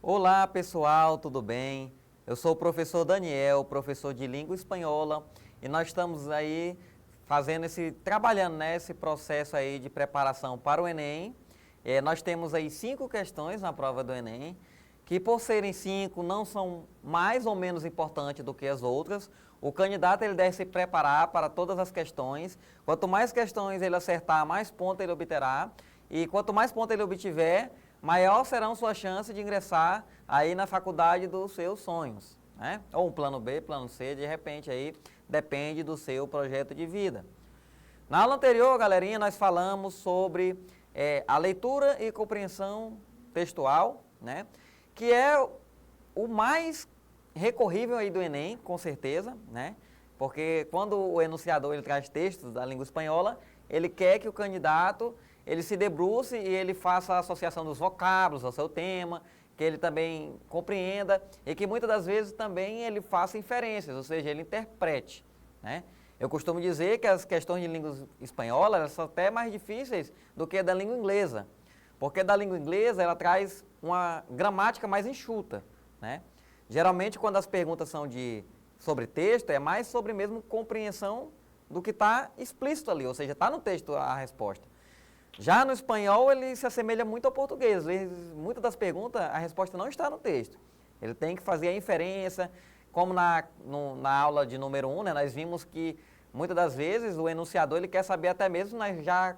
Olá pessoal, tudo bem? Eu sou o professor Daniel, professor de língua espanhola, e nós estamos aí trabalhando nesse processo aí de preparação para o Enem. Nós temos aí 5 questões na prova do Enem, que por serem 5 não são mais ou menos importantes do que as outras. O candidato ele deve se preparar para todas as questões. Quanto mais questões ele acertar, mais pontos ele obterá. E quanto mais pontos ele obtiver, maior serão suas chances de ingressar aí na faculdade dos seus sonhos, né? Ou um plano B, plano C, de repente aí depende do seu projeto de vida. Na aula anterior, galerinha, nós falamos sobre a leitura e compreensão textual, né? Que é o mais recorrível aí do Enem, com certeza, né? Porque quando o enunciador ele traz textos da língua espanhola, ele quer que o candidato ele se debruce e ele faça a associação dos vocábulos ao seu tema, que ele também compreenda e que muitas das vezes também ele faça inferências, ou seja, ele interprete, né? Eu costumo dizer que as questões de língua espanhola elas são até mais difíceis do que a da língua inglesa, porque da língua inglesa ela traz uma gramática mais enxuta, né? Geralmente quando as perguntas são sobre texto, é mais sobre mesmo compreensão do que está explícito ali, ou seja, está no texto a resposta. Já no espanhol, ele se assemelha muito ao português. Muitas das perguntas, a resposta não está no texto. Ele tem que fazer a inferência, como na aula de número 1, né, nós vimos que muitas das vezes o enunciador ele quer saber até mesmo, nós já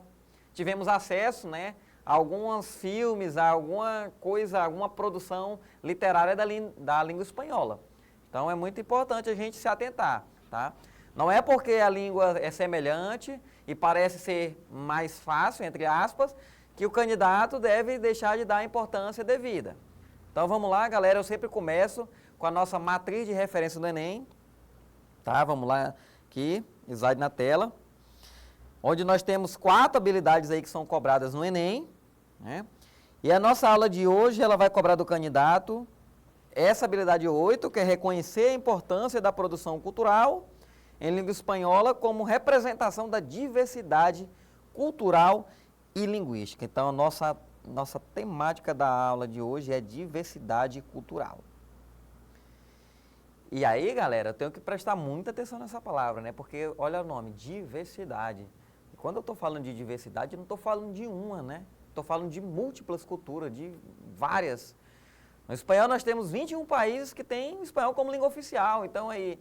tivemos acesso, né, a alguns filmes, a alguma coisa, alguma produção literária da língua espanhola. Então é muito importante a gente se atentar, tá? Não é porque a língua é semelhante e parece ser mais fácil, entre aspas, que o candidato deve deixar de dar a importância devida. Então vamos lá, galera, eu sempre começo com a nossa matriz de referência do Enem. Tá, vamos lá aqui, slide na tela. Onde nós temos 4 habilidades aí que são cobradas no Enem, né? E a nossa aula de hoje, ela vai cobrar do candidato essa habilidade 8, que é reconhecer a importância da produção cultural em língua espanhola como representação da diversidade cultural e linguística. Então, a nossa temática da aula de hoje é diversidade cultural. E aí, galera, eu tenho que prestar muita atenção nessa palavra, né? Porque, olha o nome, diversidade. E quando eu estou falando de diversidade, eu não estou falando de uma, né? Estou falando de múltiplas culturas, de várias. No espanhol, nós temos 21 países que têm o espanhol como língua oficial. Então, aí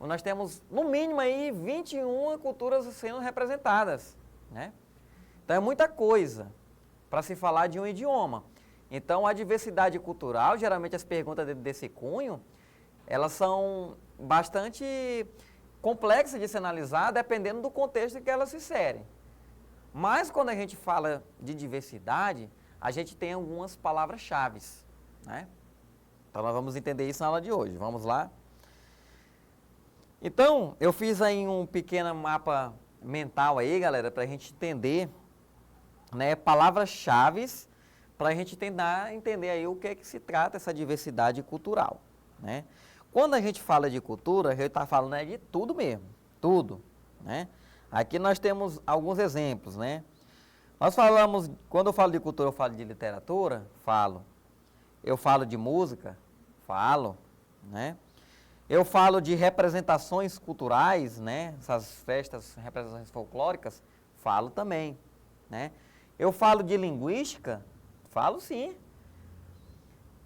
nós temos, no mínimo, aí 21 culturas sendo representadas, né? Então, é muita coisa para se falar de um idioma. Então, a diversidade cultural, geralmente as perguntas desse cunho, elas são bastante complexas de se analisar, dependendo do contexto em que elas se inserem. Mas, quando a gente fala de diversidade, a gente tem algumas palavras-chave, né? Então, nós vamos entender isso na aula de hoje. Vamos lá? Então, eu fiz aí um pequeno mapa mental aí, galera, para a gente entender, né, palavras-chave, para a gente tentar entender aí o que é que se trata essa diversidade cultural, né? Quando a gente fala de cultura, a gente está falando de tudo mesmo, tudo, né? Aqui nós temos alguns exemplos, né? Nós falamos, quando eu falo de cultura, eu falo de literatura, falo. Eu falo de música, falo, né? Eu falo de representações culturais, né? Essas festas, representações folclóricas, falo também, né? Eu falo de linguística, falo sim.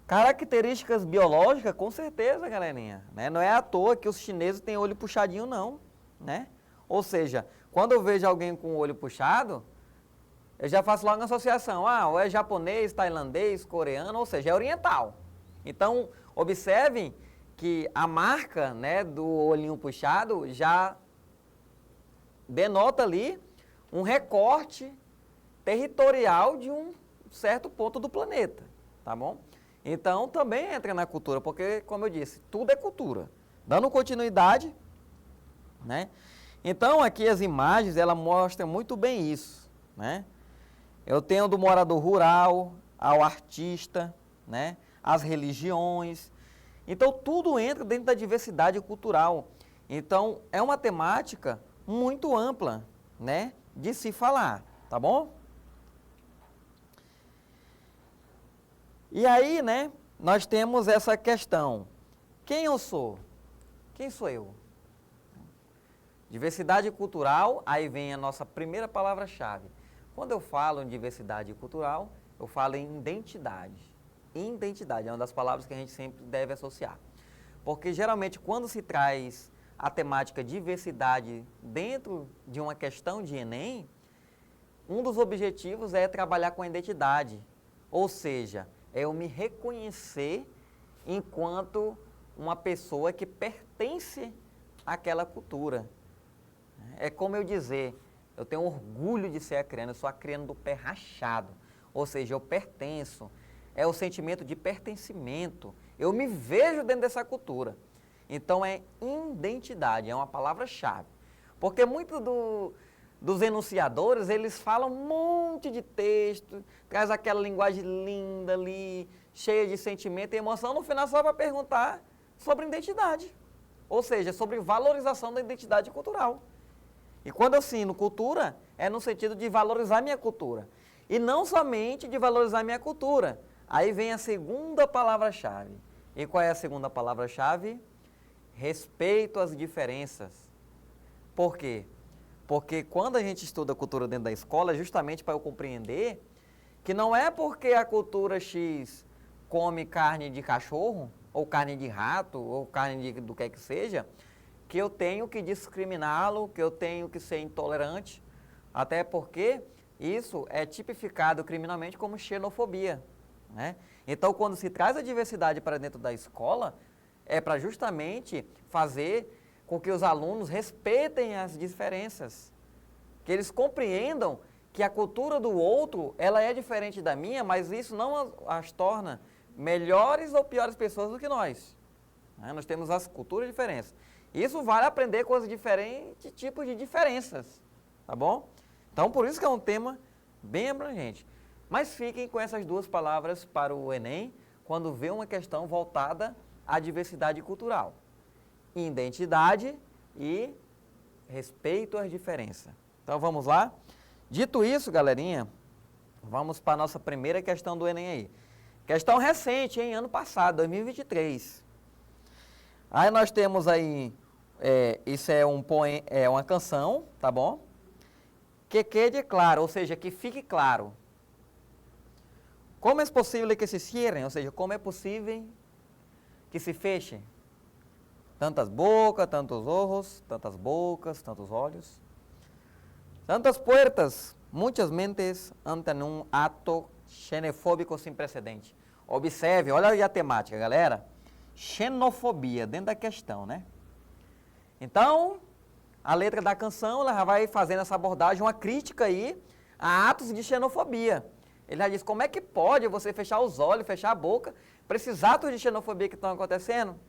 Características biológicas, com certeza, galerinha, né? Não é à toa que os chineses têm olho puxadinho, não, né? Ou seja, quando eu vejo alguém com o olho puxado, eu já faço logo uma associação, ou é japonês, tailandês, coreano, ou seja, é oriental. Então, observem que a marca, né, do olhinho puxado já denota ali um recorte territorial de um certo ponto do planeta, tá bom? Então, também entra na cultura, porque, como eu disse, tudo é cultura. Dando continuidade, né? Então, aqui as imagens, ela mostram muito bem isso, né? Eu tenho do morador rural, ao artista, né? As religiões. Então, tudo entra dentro da diversidade cultural. Então, é uma temática muito ampla, né, de se falar, tá bom? E aí, né, nós temos essa questão. Quem eu sou? Quem sou eu? Diversidade cultural, aí vem a nossa primeira palavra-chave. Quando eu falo em diversidade cultural, eu falo em identidade. Identidade é uma das palavras que a gente sempre deve associar. Porque geralmente quando se traz a temática diversidade dentro de uma questão de Enem, um dos objetivos é trabalhar com a identidade. Ou seja, é eu me reconhecer enquanto uma pessoa que pertence àquela cultura. É como eu dizer, eu tenho orgulho de ser acreano, eu sou acreano do pé rachado. Ou seja, eu pertenço. É o sentimento de pertencimento. Eu me vejo dentro dessa cultura. Então é identidade, é uma palavra-chave. Porque muitos dos enunciadores, eles falam um monte de texto, traz aquela linguagem linda ali, cheia de sentimento e emoção, no final só para perguntar sobre identidade. Ou seja, sobre valorização da identidade cultural. E quando eu ensino cultura, é no sentido de valorizar minha cultura. E não somente de valorizar minha cultura. Aí vem a segunda palavra-chave. E qual é a segunda palavra-chave? Respeito às diferenças. Por quê? Porque quando a gente estuda cultura dentro da escola, é justamente para eu compreender que não é porque a cultura X come carne de cachorro, ou carne de rato, ou carne do que seja, que eu tenho que discriminá-lo, que eu tenho que ser intolerante, até porque isso é tipificado criminalmente como xenofobia, né? Então, quando se traz a diversidade para dentro da escola, é para justamente fazer com que os alunos respeitem as diferenças, que eles compreendam que a cultura do outro, ela é diferente da minha, mas isso não as torna melhores ou piores pessoas do que nós, né? Nós temos as culturas diferentes. Isso vale aprender com os diferentes tipos de diferenças, tá bom? Então, por isso que é um tema bem abrangente. Mas fiquem com essas duas palavras para o Enem, quando vê uma questão voltada à diversidade cultural. Identidade e respeito às diferenças. Então, vamos lá? Dito isso, galerinha, vamos para a nossa primeira questão do Enem aí. Questão recente, hein? Ano passado, 2023. Aí nós temos aí, isso é uma canção, tá bom? Que quede claro, ou seja, que fique claro. Como é possível que se cierrem? Ou seja, como é possível que se fechem? Tantas bocas, tantos olhos, tantas bocas, tantos olhos. Tantas puertas, muitas mentes ante um ato xenofóbico sem precedente. Observe, olha aí a temática, galera. Xenofobia, dentro da questão, né? Então, a letra da canção, ela já vai fazendo essa abordagem, uma crítica aí a atos de xenofobia. Ele já diz, como é que pode você fechar os olhos, fechar a boca, para esses atos de xenofobia que estão acontecendo?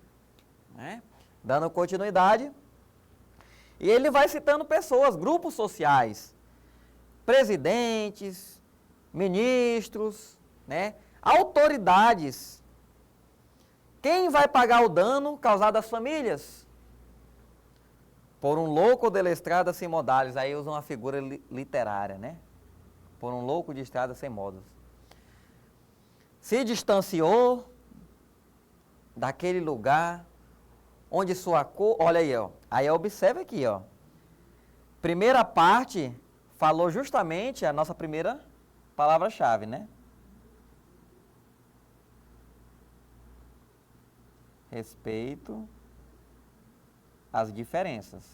Né? Dando continuidade. E ele vai citando pessoas, grupos sociais, presidentes, ministros, né? Autoridades. Quem vai pagar o dano causado às famílias? Por um louco de la estrada sem modales. Aí usa uma figura literária, né? Por um louco de estrada sem modos. Se distanciou daquele lugar onde sua cor... Olha aí, ó. Aí observe aqui, ó. Primeira parte falou justamente a nossa primeira palavra-chave, né? Respeito às diferenças.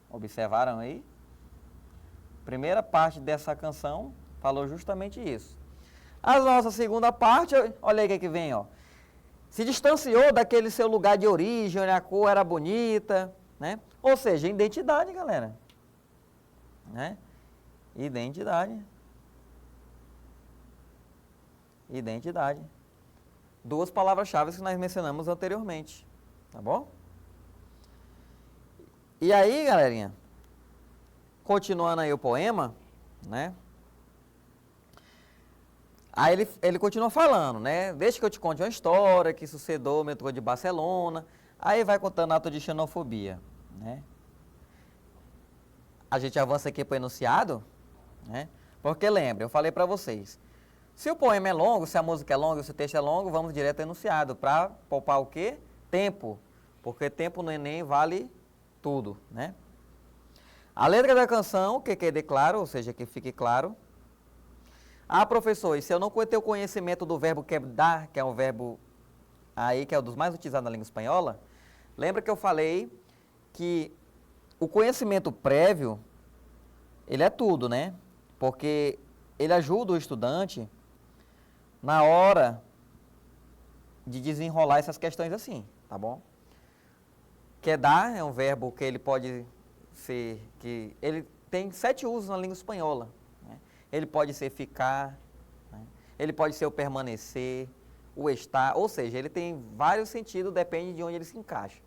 Observaram aí? Primeira parte dessa canção falou justamente isso. A nossa segunda parte, olha aí o que vem, ó. Se distanciou daquele seu lugar de origem, onde a cor era bonita, né? Ou seja, identidade, galera. Né? Identidade. Identidade. Duas palavras-chave que nós mencionamos anteriormente, tá bom? E aí, galerinha, continuando aí o poema, né? Aí ele continua falando, né? Deixa que eu te conte uma história que sucedeu no metrô de Barcelona. Aí vai contando ato de xenofobia, né? A gente avança aqui para o enunciado, né? Porque lembra, eu falei para vocês, Se o poema é longo, se a música é longa, se o texto é longo, vamos direto ao enunciado, para poupar o quê? Tempo, porque tempo no Enem vale tudo, né? A letra da canção, que quede claro, ou seja, que fique claro. Ah, professor, e se eu não ter o conhecimento do verbo quedar, que é um verbo aí que é um dos mais utilizados na língua espanhola, lembra que eu falei que o conhecimento prévio, ele é tudo, né? Porque ele ajuda o estudante na hora de desenrolar essas questões assim, tá bom? Quedar é um verbo que ele pode ser, que ele tem 7 usos na língua espanhola, né? Ele pode ser ficar, né? Ele pode ser o permanecer, o estar, ou seja, ele tem vários sentidos, depende de onde ele se encaixa.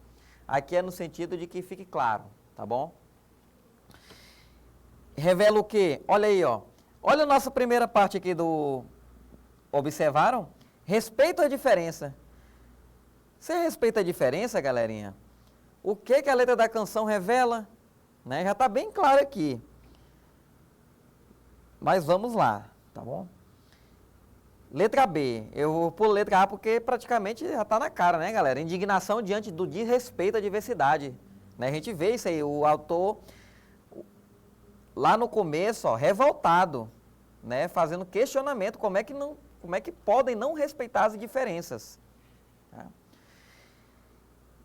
Aqui é no sentido de que fique claro, tá bom? Revela o quê? Olha aí, ó. Olha a nossa primeira parte aqui do... Observaram? Respeito a diferença. Você respeita a diferença, galerinha? O que a letra da canção revela? Né? Já está bem claro aqui. Mas vamos lá, tá bom? Letra B. Eu pulo letra A porque praticamente já está na cara, né, galera? Indignação diante do desrespeito à diversidade. Né? A gente vê isso aí, o autor lá no começo, ó, revoltado, né, fazendo questionamento, como é que podem não respeitar as diferenças. Tá?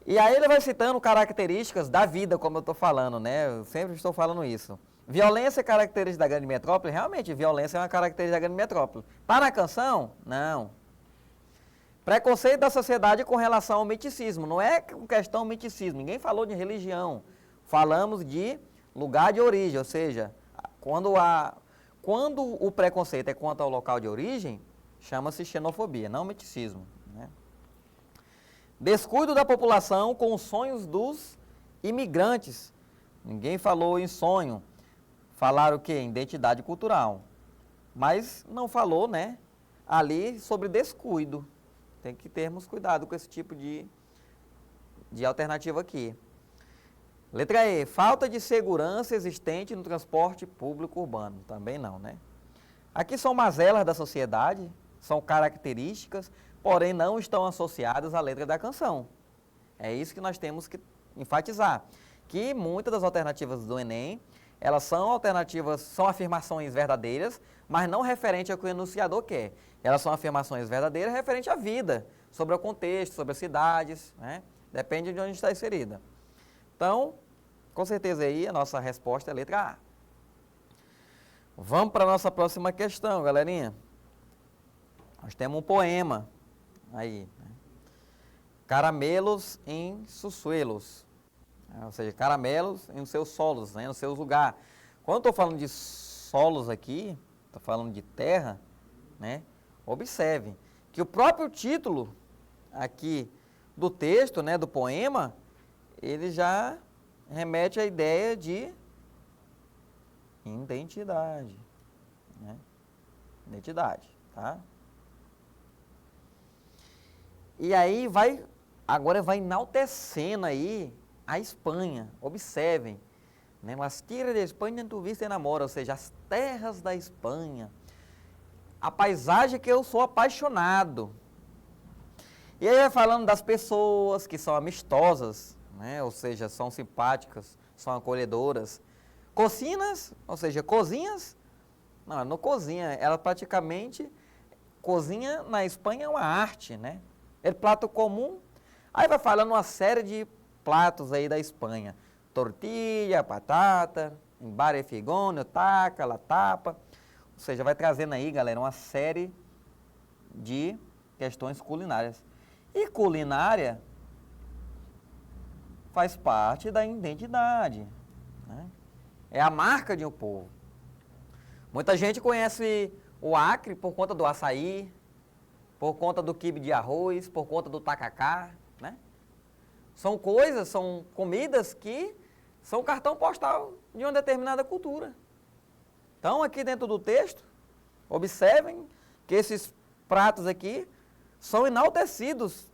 E aí ele vai citando características da vida, como eu estou falando, né? Eu sempre estou falando isso. Violência é característica da grande metrópole? Realmente, violência é uma característica da grande metrópole. Tá na canção? Não. Preconceito da sociedade com relação ao miticismo. Não é questão miticismo, ninguém falou de religião. Falamos de lugar de origem, ou seja, quando o preconceito é quanto ao local de origem, chama-se xenofobia, não miticismo. Né? Descuido da população com os sonhos dos imigrantes. Ninguém falou em sonho. Falaram o quê? Identidade cultural. Mas não falou, né, ali sobre descuido. Tem que termos cuidado com esse tipo de alternativa aqui. Letra E, falta de segurança existente no transporte público urbano. Também não, né? Aqui são mazelas da sociedade, são características, porém não estão associadas à letra da canção. É isso que nós temos que enfatizar. Que muitas das alternativas do Enem, elas são alternativas, são afirmações verdadeiras, mas não referente ao que o enunciador quer. Elas são afirmações verdadeiras referente à vida, sobre o contexto, sobre as cidades, né? Depende de onde está inserida. Então, com certeza aí a nossa resposta é a letra A. Vamos para a nossa próxima questão, galerinha. Nós temos um poema aí. Né? Caramelos em sussuelos. Ou seja, caramelos em seus solos, né? Nos seus lugares. Quando eu estou falando de solos aqui, estou falando de terra, né? Observe que o próprio título aqui do texto, né, do poema, ele já remete à ideia de identidade, né? Identidade, tá? E aí agora vai enaltecendo aí a Espanha. Observem, né? Las tierras de Espanha tu viste enamora, ou seja, as terras da Espanha. A paisagem que eu sou apaixonado. E aí vai falando das pessoas que são amistosas, né? Ou seja, são simpáticas, são acolhedoras. Cocinas, ou seja, cozinhas. Não cozinha, ela praticamente, cozinha na Espanha é uma arte, né? É prato comum. Aí vai falando uma série de pratos aí da Espanha. Tortilha, batata, embare figônio, taca, la tapa. Ou seja, vai trazendo aí, galera, uma série de questões culinárias. E culinária faz parte da identidade, né? É a marca de um povo. Muita gente conhece o Acre por conta do açaí, por conta do quibe de arroz, por conta do tacacá, né? São coisas, são comidas que são cartão postal de uma determinada cultura. Então, aqui dentro do texto, observem que esses pratos aqui são enaltecidos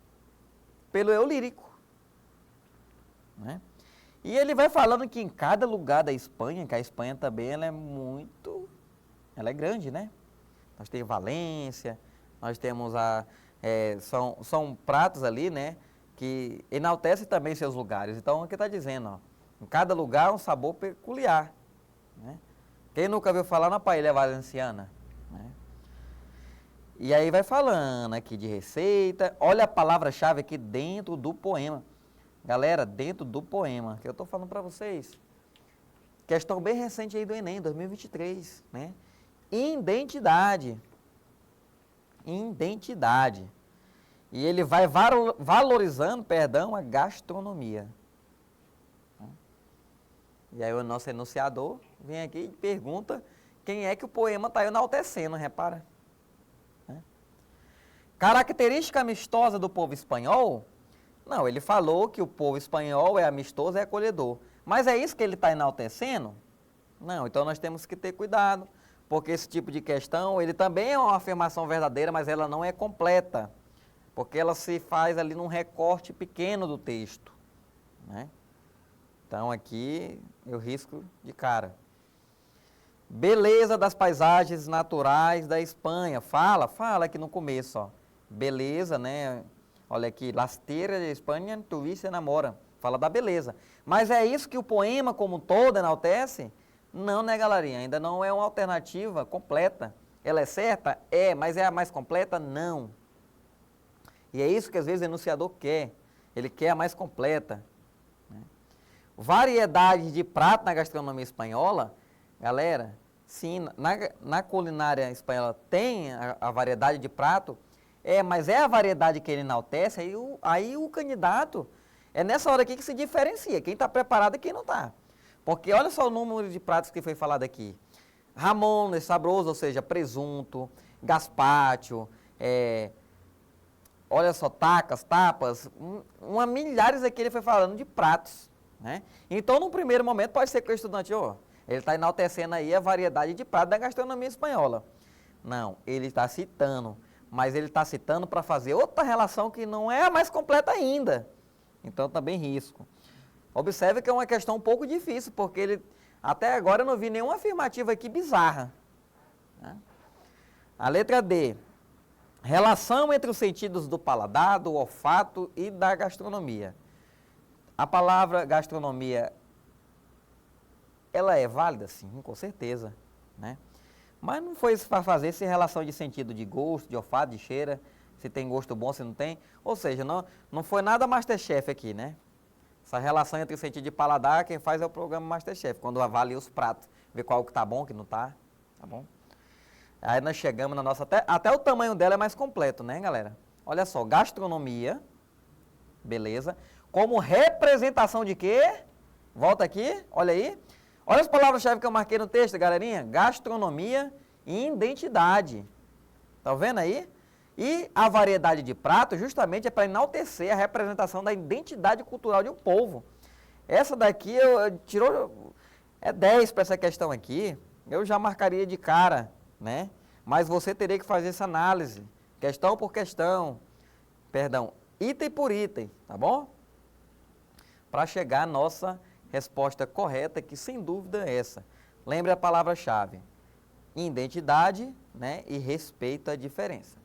pelo eu lírico, né? E ele vai falando que em cada lugar da Espanha, que a Espanha também ela é grande, né? nós temos Valência, nós temos são pratos ali, né, que enaltecem também seus lugares. Então, aqui está dizendo, ó, em cada lugar um sabor peculiar, né? Quem nunca viu falar na paella valenciana, né? E aí vai falando aqui de receita. Olha a palavra-chave aqui dentro do poema. Galera, dentro do poema, que eu estou falando para vocês. Questão bem recente aí do Enem, 2023, né? Identidade. Identidade. E ele vai valorizando, a gastronomia. E aí o nosso enunciador vem aqui e pergunta quem é que o poema está enaltecendo, repara. Característica amistosa do povo espanhol? Não, ele falou que o povo espanhol é amistoso e acolhedor. Mas é isso que ele está enaltecendo? Não, então nós temos que ter cuidado, porque esse tipo de questão, ele também é uma afirmação verdadeira, mas ela não é completa, porque ela se faz ali num recorte pequeno do texto, né? Então aqui eu risco de cara. Beleza das paisagens naturais da Espanha. Fala aqui no começo, ó. Beleza, né? Olha aqui, Las tierras de Espanha, tu viste enamora. Fala da beleza. Mas é isso que o poema como um todo enaltece? Não, né, galerinha? Ainda não é uma alternativa completa. Ela é certa? É, mas é a mais completa? Não. E é isso que às vezes o enunciador quer. Ele quer a mais completa. Variedade de prato na gastronomia espanhola, galera, sim, na culinária espanhola tem a variedade de prato, mas é a variedade que ele enaltece, aí o candidato, é nessa hora aqui que se diferencia, quem está preparado e quem não está. Porque olha só o número de pratos que foi falado aqui. Ramon, sabroso, ou seja, presunto, gazpacho, olha só, tacas, tapas, milhares aqui ele foi falando de pratos. Né? Então, num primeiro momento, pode ser que o estudante, ele está enaltecendo aí a variedade de pratos da gastronomia espanhola. Não, ele está citando, mas ele está citando para fazer outra relação que não é a mais completa ainda. Então, também risco. Observe que é uma questão um pouco difícil, porque até agora eu não vi nenhuma afirmativa aqui bizarra. Né? A letra D. Relação entre os sentidos do paladar, do olfato e da gastronomia. A palavra gastronomia, ela é válida? Sim, com certeza, né? Mas não foi para fazer essa relação de sentido de gosto, de olfato, de cheira, se tem gosto bom, se não tem. Ou seja, não foi nada Masterchef aqui, né? Essa relação entre o sentido de paladar, quem faz é o programa Masterchef, quando avalia os pratos, vê qual que está bom, que não está, tá bom? Aí nós chegamos na nossa, até o tamanho dela é mais completo, né, galera? Olha só, gastronomia, beleza. Como representação de quê? Volta aqui, olha aí. Olha as palavras-chave que eu marquei no texto, galerinha. Gastronomia e identidade. Tá vendo aí? E a variedade de pratos justamente é para enaltecer a representação da identidade cultural de um povo. Essa daqui tirou 10 para essa questão aqui. Eu já marcaria de cara, né? Mas você teria que fazer essa análise, questão por questão. Perdão, item por item, tá bom? Para chegar à nossa resposta correta, que sem dúvida é essa. Lembre a palavra-chave, identidade, né, e respeito à diferença.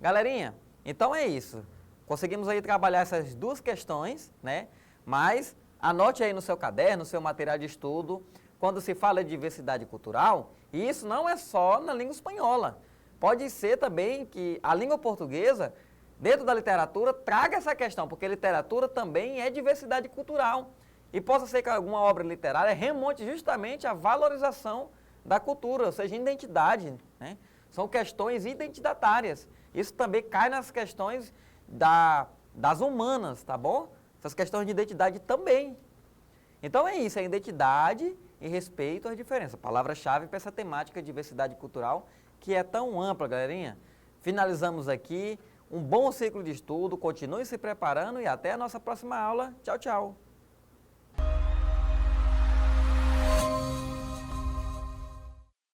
Galerinha, então é isso. Conseguimos aí trabalhar essas duas questões, né, mas anote aí no seu caderno, no seu material de estudo, quando se fala de diversidade cultural, e isso não é só na língua espanhola. Pode ser também que a língua portuguesa, dentro da literatura, traga essa questão, porque literatura também é diversidade cultural. E possa ser que alguma obra literária remonte justamente à valorização da cultura, ou seja, identidade, né? São questões identitatárias. Isso também cai nas questões das humanas, tá bom? Essas questões de identidade também. Então é isso, é identidade e respeito às diferenças. Palavra-chave para essa temática de diversidade cultural, que é tão ampla, galerinha. Finalizamos aqui. Um bom ciclo de estudo, continue se preparando e até a nossa próxima aula. Tchau, tchau!